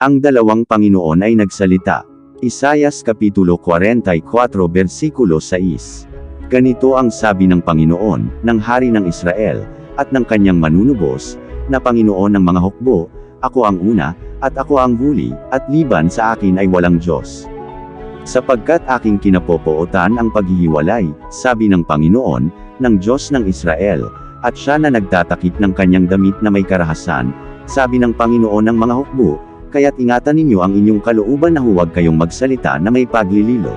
Ang dalawang Panginoon ay nagsalita. Isayas Kapitulo 44 versikulo 6. Ganito ang sabi ng Panginoon, ng Hari ng Israel, at ng kanyang manunubos, na Panginoon ng mga hukbo, ako ang una, at ako ang huli, at liban sa akin ay walang Diyos. Sapagkat aking kinapopootan ang paghihiwalay, sabi ng Panginoon, ng Diyos ng Israel, at siya na nagtatakip ng kanyang damit na may karahasan, sabi ng Panginoon ng mga hukbo, kaya't ingatan ninyo ang inyong kalooban na huwag kayong magsalita na may paglililo.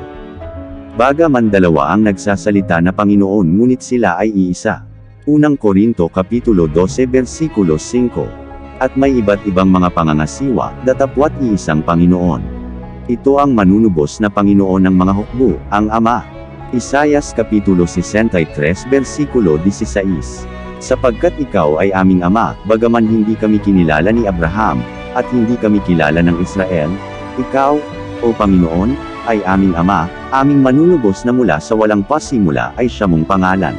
Bagaman dalawa ang nagsasalita na Panginoon ngunit sila ay iisa. Unang Korinto Kapitulo 12 versikulo 5. At may iba't ibang mga pangangasiwa, datapwat iisang Panginoon. Ito ang manunubos na Panginoon ng mga hukbo, ang Ama. Isayas Kapitulo 63 versikulo 16. Sapagkat ikaw ay aming Ama, bagaman hindi kami kinilala ni Abraham, at hindi kami kilala ng Israel, ikaw, o Panginoon, ay aming Ama, aming manunubos na mula sa walang pasimula ay siya mong pangalan.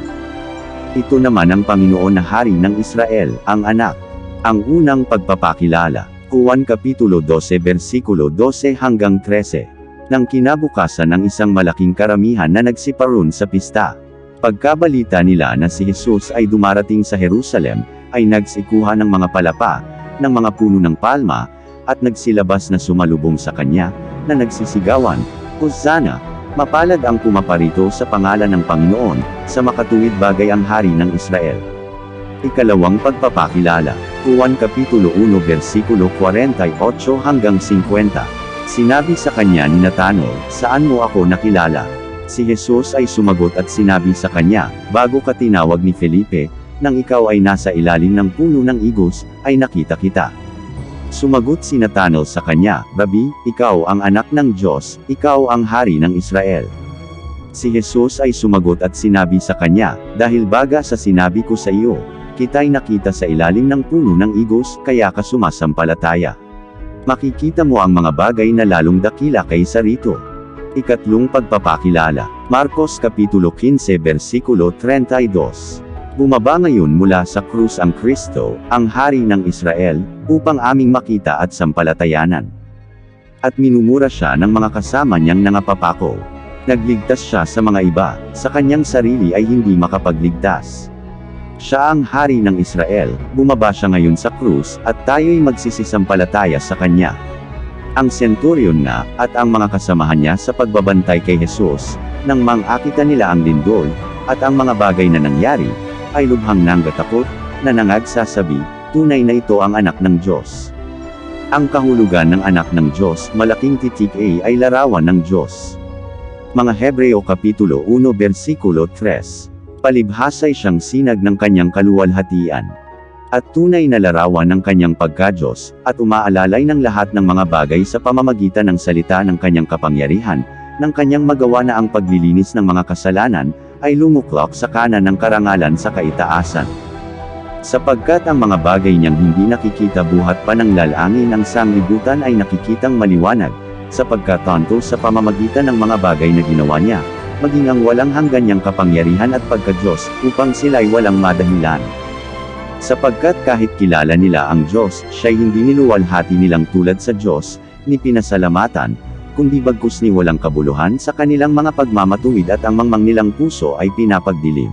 Ito naman ang Panginoon na Hari ng Israel, ang Anak. Ang unang pagpapakilala. Juan Kapitulo 12 versikulo 12 hanggang 13. Nang kinabukasan ng isang malaking karamihan na nagsiparoon sa pista. Pagkabalita nila na si Jesus ay dumarating sa Jerusalem, ay nagsikuha ng mga palapa, ng mga puno ng palma, at nagsilabas na sumalubong sa kanya, na nagsisigawan, Hosanna, mapalad ang pumaparito sa pangalan ng Panginoon, sa makatuwid bagay ang Hari ng Israel. Ikalawang pagpapakilala. Juan Kapitulo 1 versikulo 48 hanggang 50. Sinabi sa kanya ni Natanael, saan mo ako nakilala? Si Jesus ay sumagot at sinabi sa kanya, bago ka tinawag ni Felipe, nang ikaw ay nasa ilalim ng puno ng igos, ay nakita kita. Sumagot si Natanael sa kanya, Rabi, ikaw ang anak ng Diyos, ikaw ang Hari ng Israel. Si Jesus ay sumagot at sinabi sa kanya, dahil baga sa sinabi ko sa iyo, kita'y nakita sa ilalim ng puno ng igos, kaya ka sumasampalataya. Makikita mo ang mga bagay na lalong dakila kaysa rito. Ikatlong pagpapakilala. Marcos Kapitulo 15 versikulo 32. Bumaba ngayon mula sa krus ang Kristo, ang Hari ng Israel, upang aming makita at sampalatayanan. At minumura siya ng mga kasama niyang nangapapako. Nagligtas siya sa mga iba, sa kanyang sarili ay hindi makapagligtas. Siya ang Hari ng Israel, bumaba siya ngayon sa krus, at tayo'y magsisisampalataya sa kanya. Ang senturyon nga, at ang mga kasamahan niya sa pagbabantay kay Jesus, nang mangakita nila ang lindol, at ang mga bagay na nangyari, ay lubhang nanggatakot, na nangagsasabi, tunay na ito ang anak ng Diyos. Ang kahulugan ng anak ng Diyos, malaking titik A ay larawan ng Diyos. Mga Hebreo Kapitulo 1 versikulo 3. Palibhasay siyang sinag ng kanyang kaluwalhatian. At tunay na larawan ng kanyang pagka-Diyos, at umaalalay ng lahat ng mga bagay sa pamamagitan ng salita ng kanyang kapangyarihan, ng kanyang magawa na ang paglilinis ng mga kasalanan, ay lumuklok sa kanan ng karangalan sa kaitaasan. Sapagkat ang mga bagay niyang hindi nakikita buhat pa ng lalangin ang sanglibutan ay nakikitang maliwanag, sapagkat tanto sa pamamagitan ng mga bagay na ginawa niya, maging ang walang hanggan niyang kapangyarihan at pagka-Diyos, upang sila'y walang madahilan. Sapagkat kahit kilala nila ang Diyos, siya'y hindi niluwalhati nilang tulad sa Diyos, ni pinasalamatan, kundi bagkus ni walang kabuluhan sa kanilang mga pagmamatuwid at ang mangmang nilang puso ay pinapagdilim.